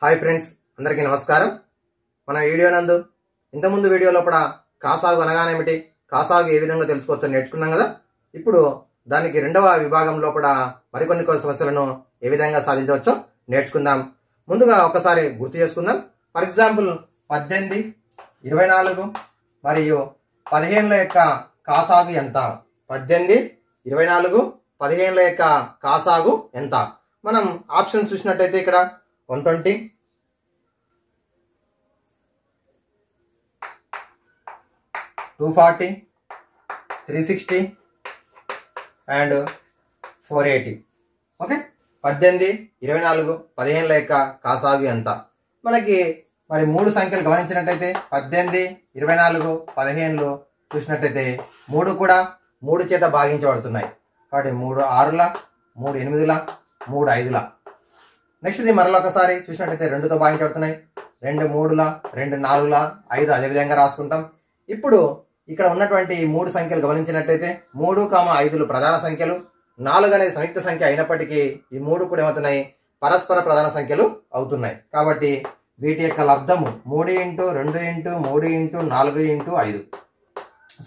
Hi friends, అందరికీ నమస్కారం. మన వీడియో నందు ఇంతకుముందు వీడియో లోపల కాసాగు అనగానేమిటి, కాసాగు ఏ విధంగా తెలుసుకోవచ్చో నేర్చుకున్నాం కదా. ఇప్పుడు దానికి రెండవ విభాగం లోపల మరికొన్ని సమస్యలను ఏ విధంగా సాధించవచ్చో నేర్చుకుందాం. ముందుగా ఒకసారి గుర్తు చేసుకుందాం. ఫర్ ఎగ్జాంపుల్ 18, 24 మరియు 15ల యొక్క కాసాగు ఎంత? 18, 24, 15ల యొక్క కాసాగు ఎంత? మనం ఆప్షన్ చూసినట్టయితే ఇక్కడ 120, 240, 360 అండ్ 480. ఓకే, 18, 24, 15ల యొక్క కాసాగు ఎంత? మనకి మరి మూడు సంఖ్యలు గమనించినట్టయితే 18, 24, 15 చూసినట్టయితే మూడు కూడా 3 చేత భాగించబడుతున్నాయి. కాబట్టి 3 6ల, 3 8ల, 3 5ల. నెక్స్ట్ ఇది మరలా ఒకసారి చూసినట్టయితే 2తో భాగించబడుతున్నాయి. 2 3ల, 2 4ల, 5 అదే విధంగా రాసుకుంటాం. ఇప్పుడు ఇక్కడ ఉన్నటువంటి మూడు సంఖ్యలు గమనించినట్టయితే 3, 5 ప్రధాన సంఖ్యలు, 4 అనేది సంయుక్త సంఖ్య అయినప్పటికీ ఈ మూడు కూడా ఏమవుతున్నాయి? పరస్పర ప్రధాన సంఖ్యలు అవుతున్నాయి. కాబట్టి వీటి యొక్క లబ్ధము 3 × 2 × 3 × 4 × 5.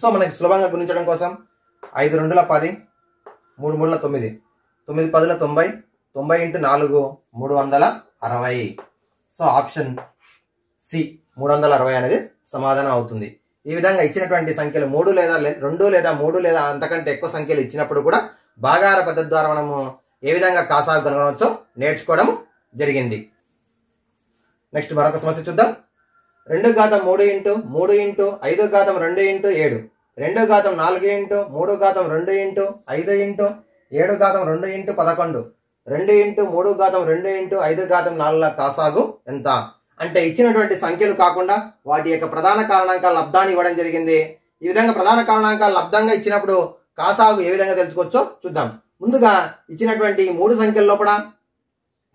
సో మనకి సులభంగా గుణించడం కోసం 5 2ల 10, 3 3ల 9, 9 10ల 90, 90 × 4 360. సో ఆప్షన్ సి 360 అనేది సమాధానం అవుతుంది. ఈ విధంగా ఇచ్చినటువంటి సంఖ్యలు 3 లేదా 2 లేదా 3 లేదా అంతకంటే ఎక్కువ సంఖ్యలు ఇచ్చినప్పుడు కూడా భాగాహార పద్ధతి ద్వారా మనము ఏ విధంగా కాసాగు కనుగొనవచ్చో నేర్చుకోవడం జరిగింది. నెక్స్ట్ మరొక సమస్య చూద్దాం. 2 ఘాతం 3 × 3 × 5 ఘాతం 2 × 7, 2 ఘాతం 4 × 3 ఘాతం 2 × 5 × 7 ఘాతం 2 × 11, 2 × 3 ఘాతం 2 × 5 ఘాతం 4ల కాసాగు ఎంత? అంటే ఇచ్చినటువంటి సంఖ్యలు కాకుండా వాటి యొక్క ప్రధాన కారణాంకాల లబ్ధాన్ని ఇవ్వడం జరిగింది. ఈ విధంగా ప్రధాన కారణాంకాల లబ్ధంగా ఇచ్చినప్పుడు కాసాగు ఏ విధంగా తెలుసుకోవచ్చో చూద్దాం. ముందుగా ఇచ్చినటువంటి మూడు సంఖ్యల లోపల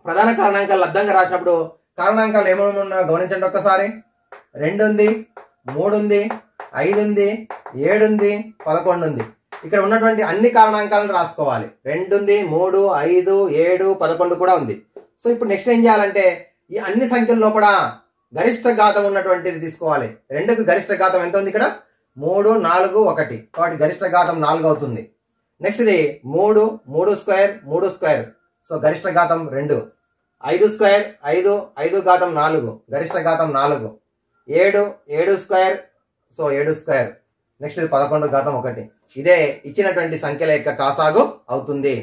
ప్రధాన కారణాంకాల లబ్ధంగా రాసినప్పుడు కారణాంకాలు ఏమేమి ఉన్నాయో గమనించండి ఒక్కసారి. 2 ఉంది, 3 ఉంది, 5 ఉంది, 7 ఉంది, 11 ఉంది. ఇక్కడ ఉన్నటువంటి అన్ని కారణాంకాలను రాసుకోవాలి. 2 ఉంది, 3, 5, 7, 11 కూడా ఉంది. సో ఇప్పుడు నెక్స్ట్ ఏం చేయాలంటే ఈ అన్ని సంఖ్యల లోపల గరిష్ట ఘాతం ఉన్నటువంటిది తీసుకోవాలి. 2కు గరిష్ట ఘాతం ఎంత ఉంది? ఇక్కడ 3, 4, 1. కాబట్టి గరిష్ట ఘాతం 4 అవుతుంది. నెక్స్ట్ ఇది 3, 3 స్క్వేర్, 3 స్క్వేర్. సో గరిష్ట ఘాతం 2. 5 స్క్వేర్, 5, 5 ఘాతం 4, గరిష్ట ఘాతం 4. 7, 7 స్క్వేర్, సో 7 స్క్వేర్. నెక్స్ట్ ఇది 11 ఘాతం 1. ఇదే ఇచ్చినటువంటి సంఖ్యల యొక్క కాసాగు అవుతుంది.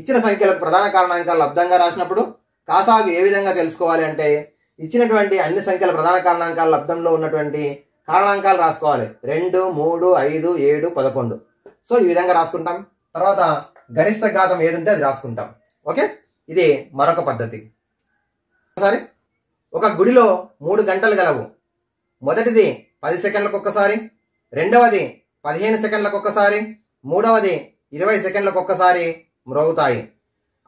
ఇచ్చిన సంఖ్యలకు ప్రధాన కారణాంకాలు లబ్ధంగా రాసినప్పుడు కాసాగు ఏ విధంగా తెలుసుకోవాలి అంటే ఇచ్చినటువంటి అన్ని సంఖ్యల ప్రధాన కారణాంకాల లబ్ధంలో ఉన్నటువంటి కారణాంకాలు రాసుకోవాలి. 2, 3, 5, 7, 11. సో ఈ విధంగా రాసుకుంటాం. తర్వాత గరిష్ట ఘాతం ఏది ఉంటే అది రాసుకుంటాం. ఓకే, ఇది మరొక పద్ధతి. ఒకసారి ఒక గుడిలో 3 గంటలు గలవు. మొదటిది 10 సెకండ్లకు ఒక్కసారి, రెండవది 15 సెకండ్లకు ఒక్కసారి, మూడవది 20 సెకండ్లకు ఒక్కసారి మ్రోగుతాయి.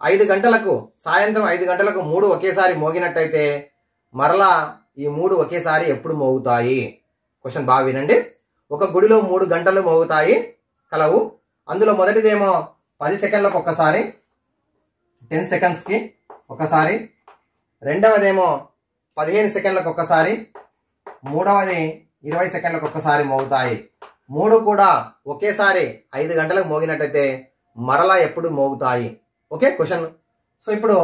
5 గంటలకు, సాయంత్రం 5 గంటలకు 3 ఒకేసారి మోగినట్టయితే మరలా ఈ 3 ఒకేసారి ఎప్పుడు మోగుతాయి? క్వశ్చన్ బాగా వినండి. ఒక గుడిలో 3 గంటలు మోగుతాయి కలవు. అందులో మొదటిదేమో 10 సెకండ్లకు ఒక్కసారి, 10 సెకండ్స్కి ఒకసారి, రెండవదేమో 15 సెకండ్లకు ఒక్కసారి, మూడవది 20 సెకండ్లకు ఒక్కసారి మోగుతాయి. 3 కూడా ఒకేసారి 5 గంటలకు మోగినట్టయితే మరలా ఎప్పుడు మోగుతాయి? Okay question. సో ఇప్పుడు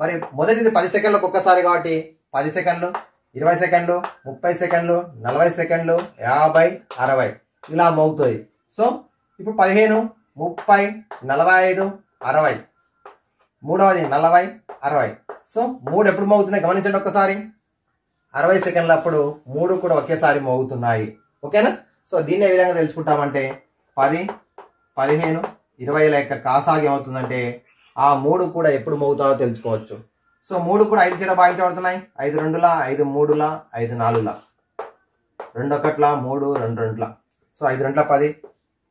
మరి మొదటిది 10 సెకండ్లకు ఒక్కసారి కాబట్టి 10 సెకండ్లు, 20 సెకండ్లు, 30 సెకండ్లు, 40 సెకండ్లు, 50, 60 ఇలా మోగుతుంది. సో ఇప్పుడు 15, 30, 45, 60. మూడవది 40, 60. సో 3 ఎప్పుడు మోగుతున్నాయి గమనించండి ఒక్కసారి. 60 సెకండ్లు అప్పుడు 3 కూడా ఒకేసారి మోగుతున్నాయి. ఓకేనా? సో దీన్ని ఏ విధంగా తెలుసుకుంటామంటే 10, 15, 20ల యొక్క కాసాగు ఏమవుతుందంటే ఆ 3 కూడా ఎప్పుడు మోగుతాయో తెలుసుకోవచ్చు. సో 3 కూడా 5 చేత భాగించబడుతున్నాయి. 5 2ల, 5 3ల, 5 4ల, 2 1ల, 3 2 2ల. సో 5 2ల 10,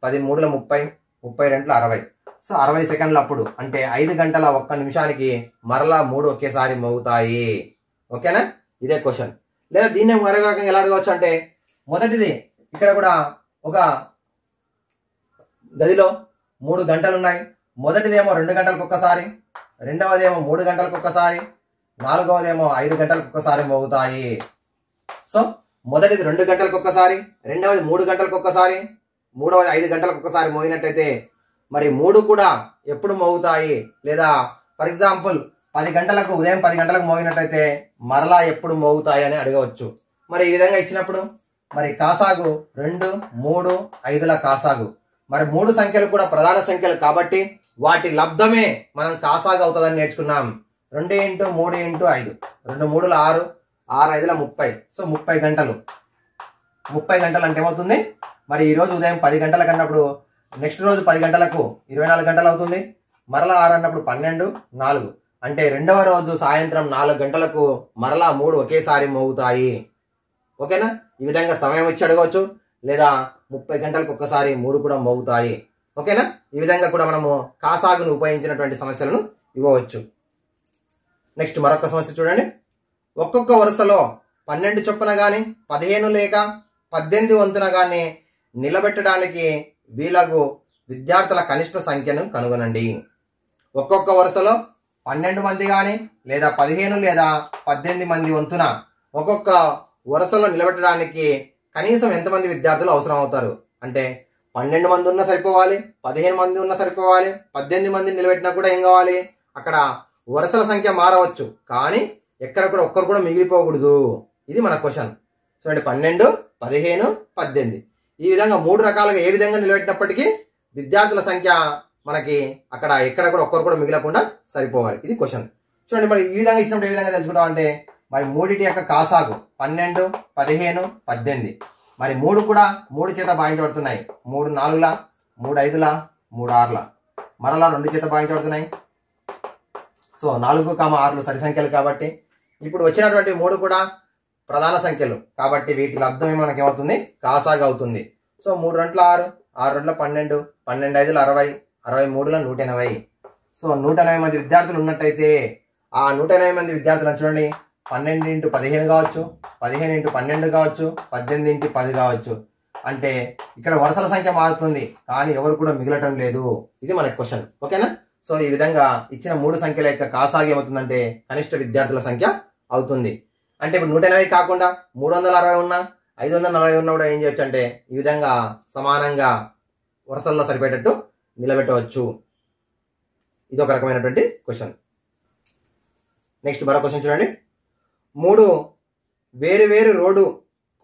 10 3ల 30, 30 2ల 60. సో 60 సెకండ్లు అప్పుడు అంటే 5 గంటల 1 నిమిషానికి మరలా 3 ఒకేసారి మోగుతాయి. ఓకేనా? ఇదే క్వశ్చన్. లేదా దీన్నే మరో రకంగా ఎలా అడగవచ్చు అంటే మొదటిది ఇక్కడ కూడా ఒక గదిలో 3 గంటలు ఉన్నాయి. మొదటిదేమో 2 గంటలకు ఒక్కసారి, రెండవదేమో 3 గంటలకు ఒక్కసారి, నాలుగవదేమో 5 గంటలకు ఒక్కసారి మోగుతాయి. సో మొదటిది 2 గంటలకు ఒక్కసారి, రెండవది 3 గంటలకు ఒక్కసారి, మూడవది 5 గంటలకు ఒక్కసారి మోగినట్టయితే మరి 3 కూడా ఎప్పుడు మోగుతాయి? లేదా ఫర్ ఎగ్జాంపుల్ 10 గంటలకు, ఉదయం 10 గంటలకు మోగినట్టయితే మరలా ఎప్పుడు మోగుతాయి అని అడగవచ్చు. మరి ఈ విధంగా ఇచ్చినప్పుడు మరి కాసాగు 2, 3, 5ల కాసాగు. మరి 3 సంఖ్యలు కూడా ప్రధాన సంఖ్యలు కాబట్టి వాటి లబ్ధమే మనం కాసాగు అవుతుందని నేర్చుకున్నాం. 2 × 3 × 5, 2 3ల 6, 6 5ల 30. సో 30 గంటలు. 30 గంటలు అంటే ఏమవుతుంది? మరి ఈ రోజు ఉదయం 10 గంటలకు అన్నప్పుడు నెక్స్ట్ రోజు 10 గంటలకు 24 గంటలు అవుతుంది. మరలా 6 అన్నప్పుడు 12, 4 అంటే రెండవ రోజు సాయంత్రం 4 గంటలకు మరలా 3 ఒకేసారి మోగుతాయి. ఓకేనా? ఈ విధంగా సమయం ఇచ్చి అడగవచ్చు, లేదా 30 గంటలకు ఒక్కసారి 3 కూడా మోగుతాయి. ఓకేనా? ఈ విధంగా కూడా మనము కాసాగును ఉపయోగించినటువంటి సమస్యలను ఇవ్వవచ్చు. నెక్స్ట్ మరొక సమస్య చూడండి. ఒక్కొక్క వరుసలో 12 చొప్పున కానీ 15 లేక 18 వంతున కానీ నిలబెట్టడానికి వీలగు విద్యార్థుల కనిష్ట సంఖ్యను కనుగొనండి. ఒక్కొక్క వరుసలో 12 మంది కానీ లేదా 15 లేదా 18 మంది వంతున ఒక్కొక్క వరుసలో నిలబెట్టడానికి కనీసం ఎంతమంది విద్యార్థులు అవసరం అవుతారు అంటే 12 మంది ఉన్నా సరిపోవాలి, 15 మంది ఉన్నా సరిపోవాలి, 18 మంది నిలబెట్టినా కూడా ఏం కావాలి? అక్కడ వరుసల సంఖ్య మారవచ్చు, కానీ ఎక్కడ కూడా ఒక్కరు కూడా మిగిలిపోకూడదు. ఇది మన క్వశ్చన్. చూడండి, 12, 15, 18 ఈ విధంగా 3 రకాలుగా ఏ విధంగా నిలబెట్టినప్పటికీ విద్యార్థుల సంఖ్య మనకి అక్కడ ఎక్కడ కూడా ఒక్కరు కూడా మిగలకుండా సరిపోవాలి. ఇది క్వశ్చన్. చూడండి, మరి ఈ విధంగా ఇచ్చినప్పుడు ఏ విధంగా తెలుసుకుంటాం అంటే మరి మూడిటి యొక్క కాసాగు 12, 15, 18. మరి 3 కూడా 3 చేత భాగించబడుతున్నాయి. 3 4ల, 3 5ల, 3 6ల. మరలా 2 చేత భాగించబడుతున్నాయి. సో 4, 6లు సరి సంఖ్యలు కాబట్టి ఇప్పుడు వచ్చినటువంటి 3 కూడా ప్రధాన సంఖ్యలు కాబట్టి వీటి లబ్ధమే మనకేమవుతుంది? కాసాగు అవుతుంది. సో 3 2ల 6, 6 2ల 12, 12 5ల 60, 63ల 180. సో 180 మంది విద్యార్థులు ఉన్నట్టయితే ఆ 180 మంది విద్యార్థులను చూడండి, 12 × 15 కావచ్చు, 15 × 12 కావచ్చు, 18 × 10 కావచ్చు. అంటే ఇక్కడ వరుసల సంఖ్య మారుతుంది, కానీ ఎవరు కూడా మిగలటం లేదు. ఇది మన క్వశ్చన్. ఓకేనా? సో ఈ విధంగా ఇచ్చిన 3 సంఖ్యల యొక్క కాసాగు ఏమవుతుందంటే కనిష్ట విద్యార్థుల సంఖ్య అవుతుంది. అంటే ఇప్పుడు 180 కాకుండా 360 ఉన్నా, 540 ఉన్నా కూడా ఏం చేయొచ్చు అంటే ఈ విధంగా సమానంగా వరుసల్లో సరిపోయేటట్టు నిలబెట్టవచ్చు. ఇది ఒక రకమైనటువంటి క్వశ్చన్. నెక్స్ట్ మరో క్వశ్చన్ చూడండి. 3 వేరు వేరు రోడ్డు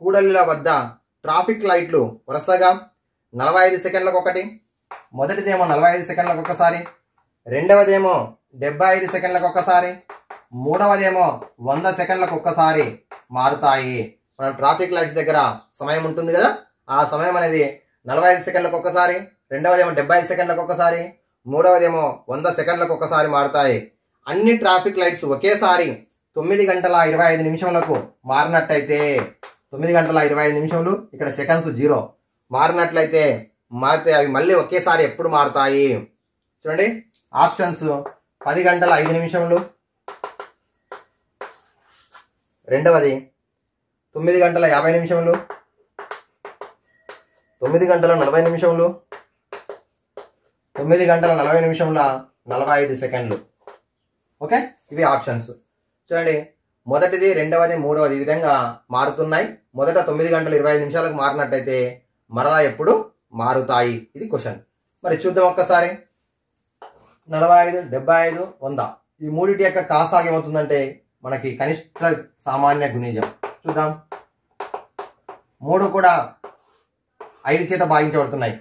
కూడలిల వద్ద ట్రాఫిక్ లైట్లు వరుసగా 45 సెకండ్లకు ఒకటి, మొదటిదేమో 45 సెకండ్లకు ఒకసారి, రెండవదేమో 75 సెకండ్లకు ఒకసారి, మూడవదేమో 100 సెకండ్లకు ఒక్కసారి మారుతాయి. మనం ట్రాఫిక్ లైట్స్ దగ్గర సమయం ఉంటుంది కదా, ఆ సమయం అనేది 45 సెకండ్లకు ఒకసారి, రెండవదేమో 75 సెకండ్లకు ఒకసారి, మూడవదేమో 100 సెకండ్లకు ఒకసారి మారుతాయి. అన్ని ట్రాఫిక్ లైట్స్ ఒకేసారి 9 గంటల 25 నిమిషములకు మారినట్టయితే 9 గంటల 25 నిమిషములు ఇక్కడ సెకండ్స్ 0 మారినట్లయితే మారితే అవి మళ్ళీ ఒకేసారి ఎప్పుడు మారుతాయి? చూడండి, ఆప్షన్స్ 10 గంటల 5 నిమిషములు, రెండవది 9 గంటల 50 నిమిషములు, 9 గంటల 40 నిమిషములు, 9 గంటల 40 నిమిషముల 45 సెకండ్లు. ఓకే, ఇవి ఆప్షన్స్. చూడండి, మొదటిది, రెండవది, మూడవది ఈ విధంగా మారుతున్నాయి. మొదట 9 గంటల 25 నిమిషాలకు మారినట్టయితే మరలా ఎప్పుడు మారుతాయి? ఇది క్వశ్చన్. మరి చూద్దాం ఒక్కసారి. 45, 75, 100 ఈ మూడిటి యొక్క కాసాగు ఏమవుతుందంటే మనకి కనిష్ట సామాన్య గుణిజం. చూద్దాం. 3 కూడా 5 చేత భాగించబడుతున్నాయి.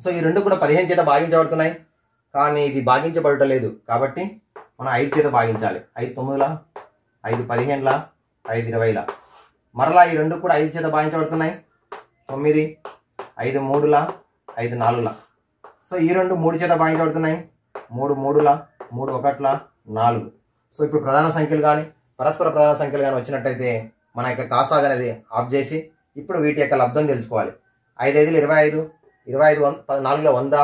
సో ఈ 2 కూడా 15 చేత భాగించబడుతున్నాయి, కానీ ఇది భాగించబడటలేదు కాబట్టి మనం 5 చేత భాగించాలి. 5 9ల, 5 15ల, 5 20ల. మరలా ఈ 2 కూడా 5 చేత భాగించబడుతున్నాయి. 9, 5 3ల, 5 4ల. సో ఈ 2 3 చేత భాగించబడుతున్నాయి. 3 3ల, 3 1ల, 4. సో ఇప్పుడు ప్రధాన సంఖ్యలు కానీ పరస్పర ప్రధాన సంఖ్యలు కానీ వచ్చినట్టయితే మన యొక్క కాసాగు అనేది ఆఫ్ చేసి ఇప్పుడు వీటి యొక్క లబ్ధం తెలుసుకోవాలి. 5 5లు 25, 25 4ల 100,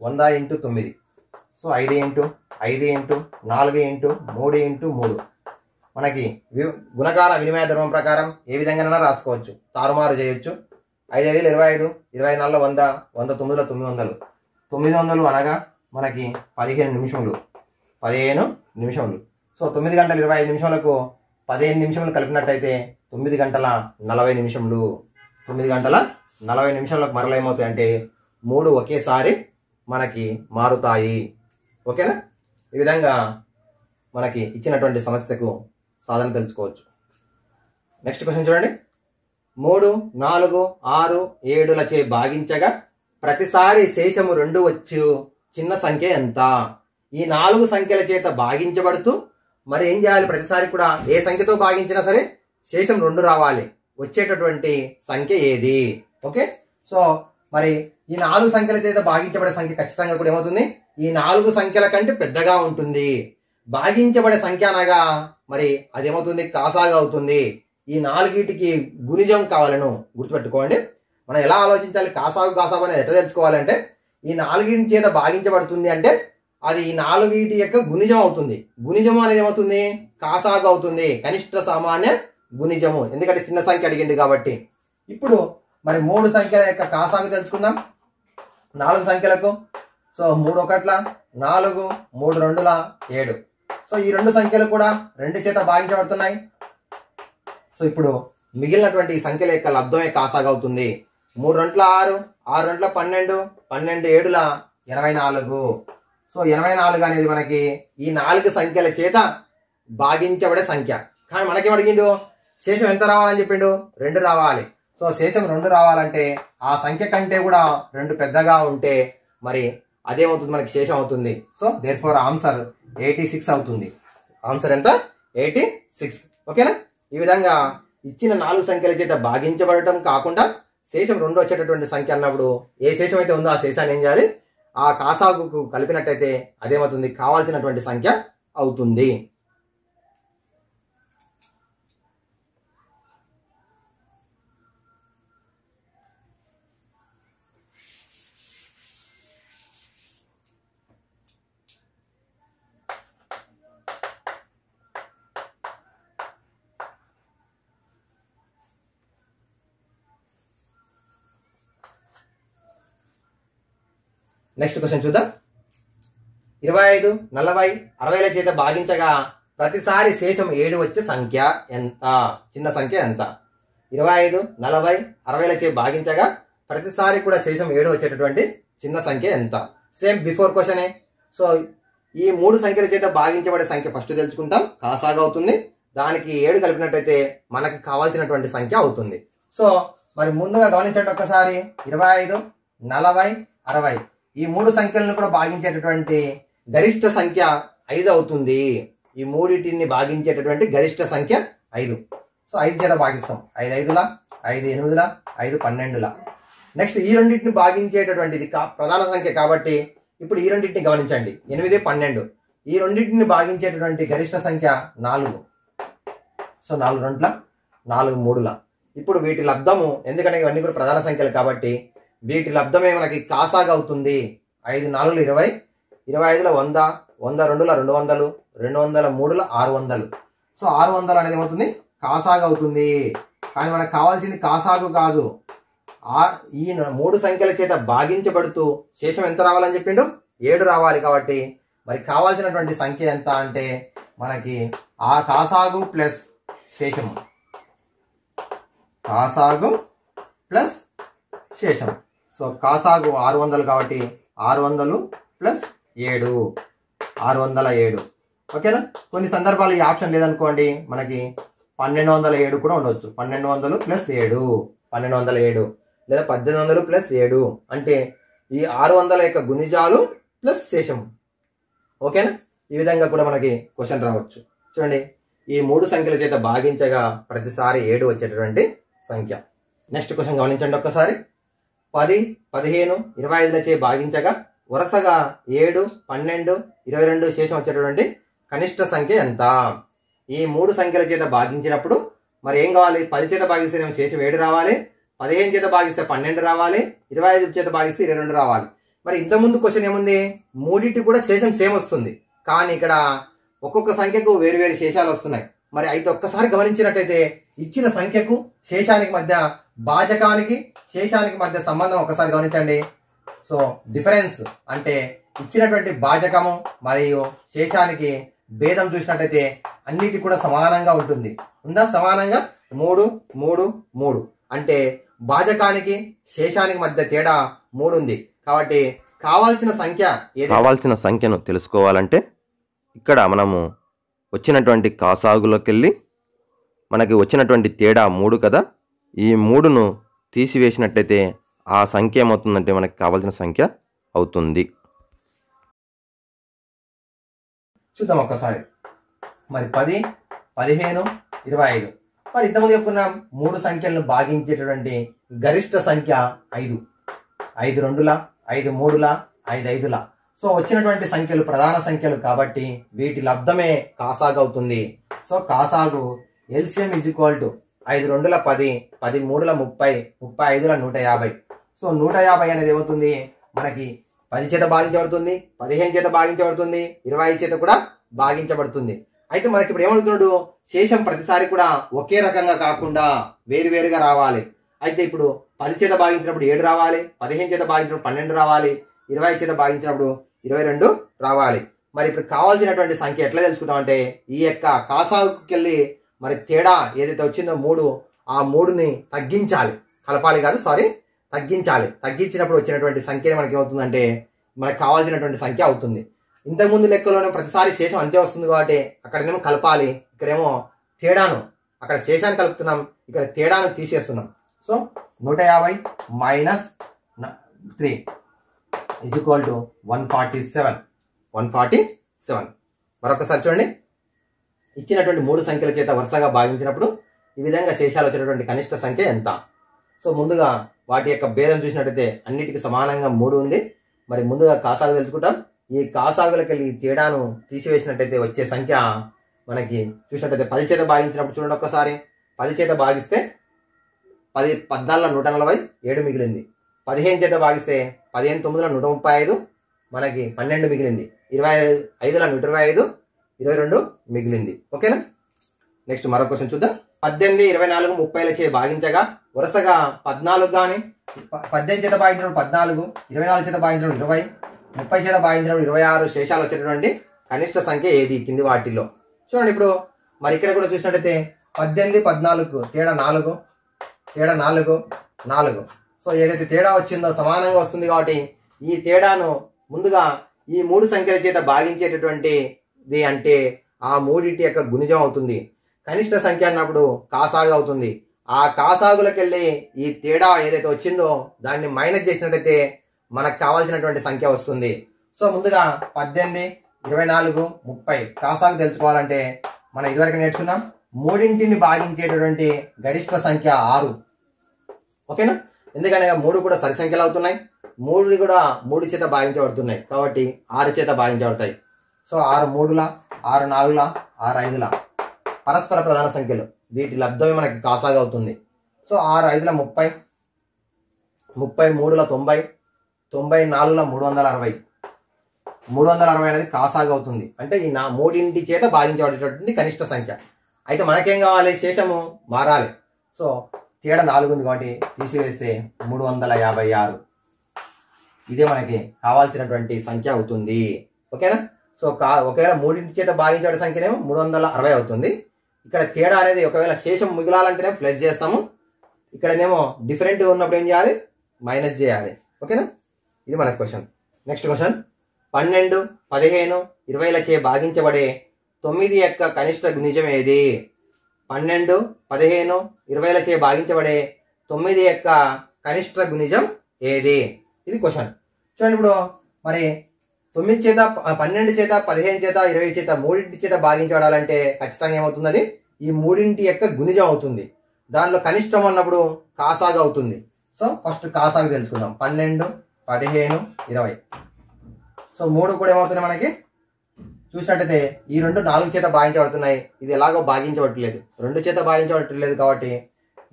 100 × 9. సో 5 × 5 × 4 × 3 × 3 మనకి గుణకార వినిమయ ధర్మం ప్రకారం ఏ విధంగానైనా రాసుకోవచ్చు, తారుమారు చేయొచ్చు. 5 5లు 25, 24ల 100, 100 9ల 900. 900 అనగా మనకి 15 నిమిషములు, 15 నిమిషములు. సో 9 గంటల 25 నిమిషాలకు 15 నిమిషములు కలిపినట్టయితే 9 గంటల 40 నిమిషములు. 9 గంటల 40 నిమిషాలకు మరల ఏమవుతాయి అంటే 3 ఒకేసారి మనకి మారుతాయి. ఓకేనా? ఈ విధంగా మనకి ఇచ్చినటువంటి సమస్యకు సాధన తెలుసుకోవచ్చు. నెక్స్ట్ క్వశ్చన్ చూడండి. 3, 4, 6, 7లచే భాగించగా ప్రతిసారి శేషము 2 వచ్చు చిన్న సంఖ్య ఎంత? ఈ 4 సంఖ్యల చేత భాగించబడుతూ మరి ఏం చేయాలి? ప్రతిసారి కూడా ఏ సంఖ్యతో భాగించినా సరే శేషం 2 రావాలి. వచ్చేటటువంటి సంఖ్య ఏది? ఓకే, సో మరి ఈ 4 సంఖ్యల చేత భాగించబడే సంఖ్య ఖచ్చితంగా కూడా ఏమవుతుంది? ఈ 4 సంఖ్యల కంటే పెద్దగా ఉంటుంది. భాగించబడే సంఖ్య అనగా మరి అదేమవుతుంది? కాసాగా అవుతుంది. ఈ 4టికి గుణిజం కావాలను గుర్తుపెట్టుకోండి. మనం ఎలా ఆలోచించాలి? కాసాగు అనేది ఎట్లా తెలుసుకోవాలంటే ఈ 4 చేత భాగించబడుతుంది అంటే అది ఈ 4 యొక్క గుణిజం అవుతుంది. గుణిజము అనేది ఏమవుతుంది? కాసాగు అవుతుంది. కనిష్ట సామాన్య గుణిజము. ఎందుకంటే చిన్న సంఖ్య అడిగింది కాబట్టి. ఇప్పుడు మరి 3 సంఖ్యల యొక్క కాసాగు తెలుసుకుందాం. 4 సంఖ్యలకు సో 3 1ల 4, 3 2ల 7. సో ఈ 2 సంఖ్యలు కూడా 2 చేత భాగించబడుతున్నాయి. సో ఇప్పుడు మిగిలినటువంటి సంఖ్యల యొక్క లబ్ధమే కాసాగు అవుతుంది. 3 2ల 6, 6 2ల 12, 12 7ల 24. సో 84 అనేది మనకి ఈ 4 సంఖ్యల చేత భాగించబడే సంఖ్య. కానీ మనకేం అడిగిండు? శేషం ఎంత రావాలని చెప్పిండు? 2 రావాలి. సో శేషం 2 రావాలంటే ఆ సంఖ్య కంటే కూడా 2 పెద్దగా ఉంటే మరి అదేమవుతుంది? మనకి శేషం అవుతుంది. సో దేర్ ఫోర్ ఆన్సర్ 86 అవుతుంది. ఆన్సర్ ఎంత? 86. ఓకేనా? ఈ విధంగా ఇచ్చిన 4 సంఖ్యల చేత భాగించబడటం కాకుండా శేషం 2 వచ్చేటటువంటి సంఖ్య అన్నప్పుడు ఏ శేషం అయితే ఉందో ఆ శేషాన్ని ఏం చేయాలి? ఆ కాసాగుకు కలిపినట్టయితే అదేమవుతుంది? కావాల్సినటువంటి సంఖ్య అవుతుంది. నెక్స్ట్ క్వశ్చన్ చూద్దాం. 25, 40, 60ల చేత భాగించగా ప్రతిసారి శేషం 7 వచ్చే సంఖ్య ఎంత? చిన్న సంఖ్య ఎంత? 25, 40, 60ల చేత భాగించగా ప్రతిసారి కూడా శేషం 7 వచ్చేటటువంటి చిన్న సంఖ్య ఎంత? సేమ్ బిఫోర్ క్వశ్చనే. సో ఈ 3 సంఖ్యల చేత భాగించబడే సంఖ్య ఫస్ట్ తెలుసుకుంటాం. కాసాగా అవుతుంది. దానికి 7 కలిపినట్టయితే మనకి కావాల్సినటువంటి సంఖ్య అవుతుంది. సో మరి ముందుగా గమనించండి ఒక్కసారి. 25, 40, 60 ఈ 3 సంఖ్యలను కూడా భాగించేటటువంటి గరిష్ట సంఖ్య 5 అవుతుంది. ఈ మూడింటిని భాగించేటటువంటి గరిష్ట సంఖ్య 5. సో 5 చేత భాగిస్తాం. 5 5ల 5 8ల 5 12ల. నెక్స్ట్ ఈ రెండింటిని భాగించేటటువంటిది ప్రధాన సంఖ్య కాబట్టి ఇప్పుడు ఈ రెండింటిని గమనించండి. 8 12. ఈ రెండింటిని భాగించేటటువంటి గరిష్ట సంఖ్య 4. సో 4 2ల 4 3ల. ఇప్పుడు వీటి లబ్ధము, ఎందుకంటే ఇవన్నీ కూడా ప్రధాన సంఖ్యలు కాబట్టి వీటి లబ్ధమే మనకి కాసాగా అవుతుంది. 5 4లు 20, 25ల 100, 100 2ల 200, 200 3ల 600. సో 600 అనేది ఏమవుతుంది? కాసాగా అవుతుంది. కానీ మనకు కావాల్సింది కాసాగు కాదు. ఈ 3 సంఖ్యల చేత భాగించబడుతూ శేషం ఎంత రావాలని చెప్పిండు? 7 రావాలి. కాబట్టి మరి కావాల్సినటువంటి సంఖ్య ఎంత అంటే మనకి ఆ కాసాగు ప్లస్ శేషము. కాసాగు ప్లస్ శేషం. సో కాసాగు 600 కాబట్టి 600 ప్లస్ 7 607. ఓకేనా? కొన్ని సందర్భాలు ఈ ఆప్షన్ లేదనుకోండి, మనకి 1207 కూడా ఉండొచ్చు. 1200 ప్లస్ 7 1207 లేదా 1800 ప్లస్ 7 అంటే ఈ 600 యొక్క గుణిజాలు ప్లస్ శేషం. ఓకేనా? ఈ విధంగా కూడా మనకి క్వశ్చన్ రావచ్చు. చూడండి, ఈ 3 సంఖ్యల చేత భాగించగా ప్రతిసారి 7 వచ్చేటటువంటి సంఖ్య. నెక్స్ట్ క్వశ్చన్ గమనించండి ఒక్కసారి. 10, 15, 25లచే భాగించగా వరుసగా 7, 12, 22 శేషం వచ్చేటటువంటి కనిష్ట సంఖ్య ఎంత? ఈ 3 సంఖ్యల చేత భాగించినప్పుడు మరి ఏం కావాలి? 10 చేత భాగిస్తే శేషం 7 రావాలి. 15 చేత భాగిస్తే 12 రావాలి. 25 చేత భాగిస్తే 22 రావాలి. మరి ఇంతకుముందు క్వశ్చన్ ఏముంది? మూడింటి కూడా శేషం సేమ్ వస్తుంది. కానీ ఇక్కడ ఒక్కొక్క సంఖ్యకు వేరు వేరు శేషాలు వస్తున్నాయి. మరి అయితే ఒక్కసారి గమనించినట్టయితే ఇచ్చిన సంఖ్యకు శేషానికి మధ్య, భాజకానికి శేషానికి మధ్య సంబంధం ఒకసారి గమనించండి. సో డిఫరెన్స్ అంటే ఇచ్చినటువంటి భాజకము మరియు శేషానికి భేదం చూసినట్టయితే అన్నిటి కూడా సమానంగా ఉంటుంది. ఉందా? సమానంగా 3 3 3 అంటే భాజకానికి శేషానికి మధ్య తేడా 3 ఉంది. కాబట్టి కావాల్సిన సంఖ్యను తెలుసుకోవాలంటే ఇక్కడ మనము వచ్చినటువంటి కాసాగులోకి వెళ్ళి మనకి వచ్చినటువంటి తేడా 3 కదా, ఈ 3ను తీసివేసినట్టయితే ఆ సంఖ్య ఏమవుతుందంటే మనకి కావాల్సిన సంఖ్య అవుతుంది. చూద్దాం ఒక్కసారి. మరి 10 15 25 మరి ఇంతకుముందు చెప్పుకున్నాం 3 సంఖ్యలను భాగించేటటువంటి గరిష్ట సంఖ్య 5. 5 2ల 5 3ల 5 5ల. సో వచ్చినటువంటి సంఖ్యలు ప్రధాన సంఖ్యలు కాబట్టి వీటి లబ్ధమే కాసాగు అవుతుంది. సో కాసాగు ఎల్సిఎం ఈజ్ ఈక్వల్ టు 5 2ల 10 10 3ల 30 35ల 150. సో 150 అనేది ఏమవుతుంది మనకి 10 చేత భాగించబడుతుంది, 15 చేత భాగించబడుతుంది, 25 చేత కూడా భాగించబడుతుంది. అయితే మనకి ఇప్పుడు ఏమవుతున్నాడు, శేషం ప్రతిసారి కూడా ఒకే రకంగా కాకుండా వేరువేరుగా రావాలి. అయితే ఇప్పుడు 10 చేత భాగించినప్పుడు 7 రావాలి, 15 చేత భాగించినప్పుడు 12 రావాలి, 25 చేత భాగించినప్పుడు 22 రావాలి. మరి ఇప్పుడు కావాల్సినటువంటి సంఖ్య ఎట్లా తెలుసుకుంటాం అంటే ఈ యొక్క కాసాగుకి వెళ్ళి మరి తేడా ఏదైతే వచ్చిందో 3 ఆ 3ని తగ్గించాలి, కలపాలి కాదు తగ్గించాలి. తగ్గించినప్పుడు వచ్చినటువంటి సంఖ్య మనకి ఏమవుతుందంటే మనకు కావాల్సినటువంటి సంఖ్య అవుతుంది. ఇంతకుముందు లెక్కలోనే ప్రతిసారి శేషం అంతే వస్తుంది కాబట్టి అక్కడనేమో కలపాలి, ఇక్కడేమో తేడాను, అక్కడ శేషాన్ని కలుపుతున్నాం, ఇక్కడ తేడాను తీసేస్తున్నాం. So 150 minus 3 is equal to 147. మరొకసారి చూడండి, ఇచ్చినటువంటి 3 సంఖ్యల చేత వరుసగా భాగించినప్పుడు ఈ విధంగా శేషాలు వచ్చినటువంటి కనిష్ట సంఖ్య ఎంత? సో ముందుగా వాటి యొక్క భేదం చూసినట్టయితే అన్నిటికీ సమానంగా 3 ఉంది. మరి ముందుగా కాసాగు తెలుసుకుంటాం. ఈ కాసాగులకి వెళ్ళి తేడాను తీసివేసినట్టయితే వచ్చే సంఖ్య మనకి చూసినట్టయితే 10 చేత భాగించినప్పుడు చూడండి ఒక్కసారి, 10 చేత భాగిస్తే 10 14 140 7 మిగిలింది. 15 చేత భాగిస్తే 15 9 135 మనకి 12 మిగిలింది. 25 125 22 మిగిలింది. ఓకేనా? నెక్స్ట్ మరో క్వశ్చన్ చూద్దాం. 18 24 30ల చే భాగించగా వరుసగా 14 కానీ 18 చేత భాగించినప్పుడు 14, 24 చేత భాగించినప్పుడు 20, 30 చేత భాగించినప్పుడు 26 శేషాలు వచ్చేటటువంటి కనిష్ట సంఖ్య ఏది కింది వాటిలో? చూడండి ఇప్పుడు మరి ఇక్కడ కూడా చూసినట్టయితే 18 14 తేడా 4. సో ఏదైతే తేడా వచ్చిందో సమానంగా వస్తుంది కాబట్టి ఈ తేడాను ముందుగా ఈ 3 సంఖ్యల చేత భాగించేటటువంటిది అంటే ఆ మూడింటి యొక్క గుణిజం అవుతుంది. కనిష్ట సంఖ్య అన్నప్పుడు కాసాగు అవుతుంది. ఆ కాసాగులకు వెళ్ళి ఈ తేడా ఏదైతే వచ్చిందో దాన్ని మైనస్ చేసినట్టయితే మనకు కావాల్సినటువంటి సంఖ్య వస్తుంది. సో ముందుగా 18 24 30 కాసాగు తెలుసుకోవాలంటే మనం ఇదివరకు నేర్చుకున్నాం మూడింటిని భాగించేటటువంటి గరిష్ట సంఖ్య 6. ఓకేనా? ఎందుకనగా 3 కూడా సరి సంఖ్యలు అవుతున్నాయి, 3 కూడా 3 చేత భాగించబడుతున్నాయి కాబట్టి 6 చేత భాగించబడతాయి. సో 6 3ల 6 4ల 6 5ల పరస్పర ప్రధాన సంఖ్యలు, వీటి లబ్ధమే మనకి కాసాగు అవుతుంది. సో 6 5ల 30, 33ల 90, 94ల 360. 360 అనేది కాసాగు అవుతుంది. అంటే ఈ మూడింటి చేత భాగించబడేటటువంటి కనిష్ట సంఖ్య. అయితే మనకేం కావాలి, శేషము మారాలి. సో తేడా 4 ఉంది కాబట్టి తీసివేస్తే 356. ఇదే మనకి కావాల్సినటువంటి సంఖ్య అవుతుంది. ఓకేనా? సో ఒకవేళ మూడింటి చేత భాగించబడే సంఖ్యనేమో 360 అవుతుంది. ఇక్కడ తేడా అనేది ఒకవేళ శేషం మిగులాలంటేనే ప్లస్ చేస్తాము, ఇక్కడనేమో డిఫరెంట్గా ఉన్నప్పుడు ఏం చేయాలి, మైనస్ చేయాలి. ఓకేనా? ఇది మన క్వశ్చన్. నెక్స్ట్ క్వశ్చన్, 12 15 20ల చే భాగించబడే 9 యొక్క కనిష్ట గుణిజం ఏది? 12 15 20ల చే భాగించబడే 9 యొక్క కనిష్ట గుణిజం ఏది? ఇది క్వశ్చన్. చూడండి ఇప్పుడు మరి 9 చేత 12 చేత 15 చేత 20 చేత మూడింటి చేత భాగించబడాలంటే ఖచ్చితంగా ఏమవుతుంది, ఈ మూడింటి యొక్క గుణిజం అవుతుంది. దానిలో కనిష్టం అన్నప్పుడు కాసాగు అవుతుంది. సో ఫస్ట్ కాసాగు తెలుసుకుందాం. 12 15 20. సో 3 కూడా ఏమవుతుంది మనకి చూసినట్టయితే ఈ 2 4 చేత భాగించబడుతున్నాయి, ఇది ఎలాగో భాగించబట్టలేదు, 2 చేత భాగించబట్టలేదు కాబట్టి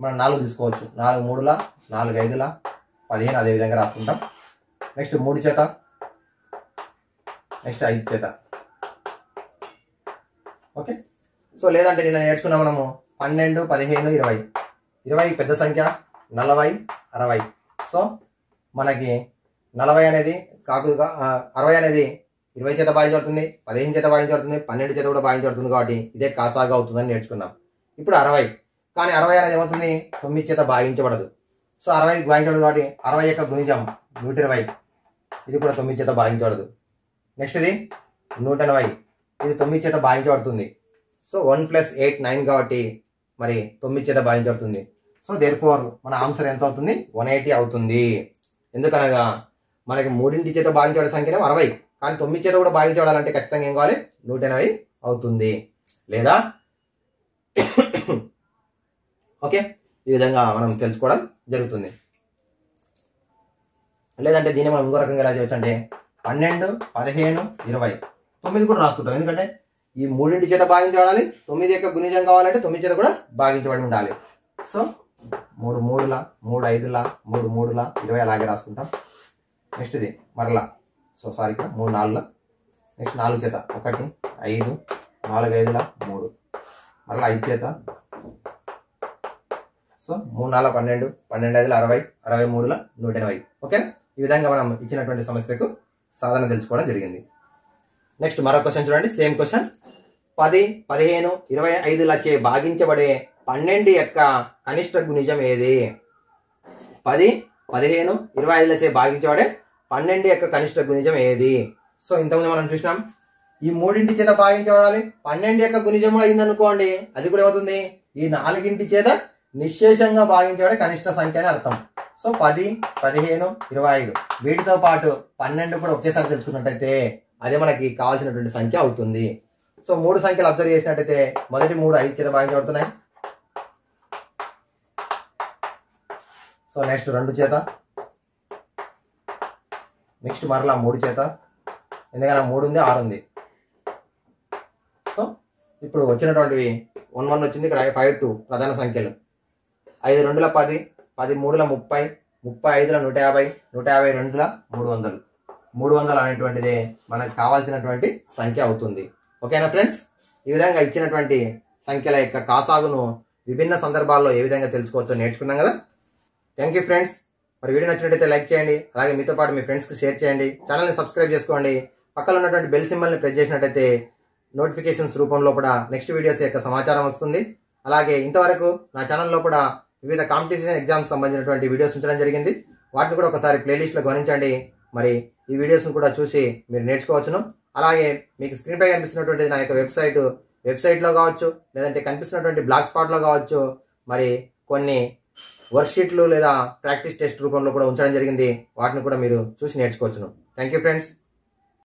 మనం 4 తీసుకోవచ్చు. 4 3ల 4 5ల 15 అదే విధంగా రాసుకుంటాం. నెక్స్ట్ 3 చేత, నెక్స్ట్ 5 చేత. ఓకే? సో లేదంటే నిన్న నేర్చుకున్నాం మనము 12 15 20. 20 పెద్ద సంఖ్య, 40 60. సో మనకి 40 అనేది 60 అనేది 20 చేత భాగించబడుతుంది, 15 చేత భాగించబడుతుంది, 12 చేత కూడా భాగించబడుతుంది. కాబట్టి ఇదే కాసాగు అవుతుందని నేర్చుకున్నాం. ఇప్పుడు 60, కానీ 60 అనేది ఏమవుతుంది? 9 చేత భాగించబడదు. సో 60 భాగించబడదు కాబట్టి 60 యొక్క గుణిజం 120, ఇది కూడా 9 చేత భాగించబడదు. నెక్స్ట్ ఇది 180, ఇది 9 చేత భాగించబడుతుంది. సో 1 + 8 9 కాబట్టి మరి 9 చేత భాగించబడుతుంది. సో దేర్ఫోర్ మన ఆన్సర్ ఎంత అవుతుంది? 180 అవుతుంది. ఎందుకనగా మనకి 3 చేత భాగించబడే సంఖ్యనే 60, కానీ 9 చేత కూడా భాగించబడాలంటే ఖచ్చితంగా ఏం కావాలి? 180 అవుతుంది. లేదా ఓకే, ఈ విధంగా మనం తెలుసుకోవడం జరుగుతుంది. లేదంటే దీన్ని మనం ఇంకో రకంగా ఎలా చేయవచ్చు అంటే 12, 15, 20, 9 కూడా రాసుకుంటాం. ఎందుకంటే ఈ 3 చేత భాగించబడాలి, 9 యొక్క గుణిజం కావాలంటే 9 చేత కూడా భాగించబడి ఉండాలి. సో 3 3ల 3 5ల 3 3ల 20 అలాగే రాసుకుంటాం. నెక్స్ట్ ఇది మరలా సారీ ఇక్కడ 3 4ల, నెక్స్ట్ 4 చేత 1 5 4 5ల 3, మరలా 5 చేత. సో 3 4 12 12 5ల 60 63ల 180. ఓకేనా? ఈ విధంగా మనం ఇచ్చినటువంటి సమస్యకు సాధన తెలుసుకోవడం జరిగింది. నెక్స్ట్ మరో క్వశ్చన్ చూడండి, సేమ్ క్వశ్చన్. 10 15 25లచే భాగించబడే 12 యొక్క కనిష్ట గుణిజం ఏది? 10 15 25లచే భాగించబడే 12 యొక్క కనిష్ట గుణిజం ఏది? సో ఇంతకుముందు మనం చూసినాం, ఈ 3 చేత భాగించబడాలి, 12 యొక్క గుణిజం కూడా అయిందనుకోండి, అది కూడా ఏమవుతుంది? ఈ 4 చేత నిశ్శేషంగా భాగించబడే కనిష్ట సంఖ్య అని అర్థం. సో 10 15 25 వీటితో పాటు 12 కూడా ఒకేసారి తెలుసుకున్నట్టయితే అదే మనకి కావాల్సినటువంటి సంఖ్య అవుతుంది. సో 3 సంఖ్యలు అబ్జర్వ్ చేసినట్టయితే మొదటి 3 5 చేత భాగించబడుతున్నాయి. సో నెక్స్ట్ 2 చేత, నెక్స్ట్ మరలా 3 చేత, ఎందుకన్నా 3 ఉంది 6 ఉంది. సో ఇప్పుడు వచ్చినటువంటివి 1 1 వచ్చింది, ఇక్కడ 5 2 ప్రధాన సంఖ్యలు. 5 2ల 10, 10 3ల 30, 35ల 150, 152ల 300. 300 అనేటువంటిది మనకు కావాల్సినటువంటి సంఖ్య అవుతుంది. ఓకేనా ఫ్రెండ్స్? ఈ విధంగా ఇచ్చినటువంటి సంఖ్యల యొక్క కాసాగును విభిన్న సందర్భాల్లో ఏ విధంగా తెలుసుకోవచ్చో నేర్చుకున్నాం కదా. Thank you friends. మరి వీడియో నచ్చినట్టయితే లైక్ చేయండి, అలాగే మీతో పాటు మీ ఫ్రెండ్స్కి షేర్ చేయండి, ఛానల్ని సబ్స్క్రైబ్ చేసుకోండి, పక్కన ఉన్నటువంటి బెల్ సింబల్ని ప్రెస్ చేసినట్టయితే నోటిఫికేషన్స్ రూపంలో కూడా నెక్స్ట్ వీడియోస్ యొక్క సమాచారం వస్తుంది. అలాగే ఇంతవరకు నా ఛానల్లో కూడా వివిధ కాంపిటీషన్ ఎగ్జామ్స్ సంబంధించినటువంటి వీడియోస్ ఉంచడం జరిగింది. వాటిని కూడా ఒకసారి ప్లేలిస్ట్లో గమనించండి. మరి ఈ వీడియోస్ను కూడా చూసి మీరు నేర్చుకోవచ్చును. అలాగే మీకు స్క్రీన్ పై కనిపిస్తున్నటువంటి నా యొక్క వెబ్సైట్లో కావచ్చు, లేదంటే కనిపిస్తున్నటువంటి బ్లాగ్ స్పాట్లో కావచ్చు, మరి కొన్ని వర్క్షీట్లు లేదా ప్రాక్టీస్ టెస్ట్ రూపంలో కూడా ఉంచడం జరిగింది. వాటిని కూడా మీరు చూసి నేర్చుకోవచ్చును. Thank you friends.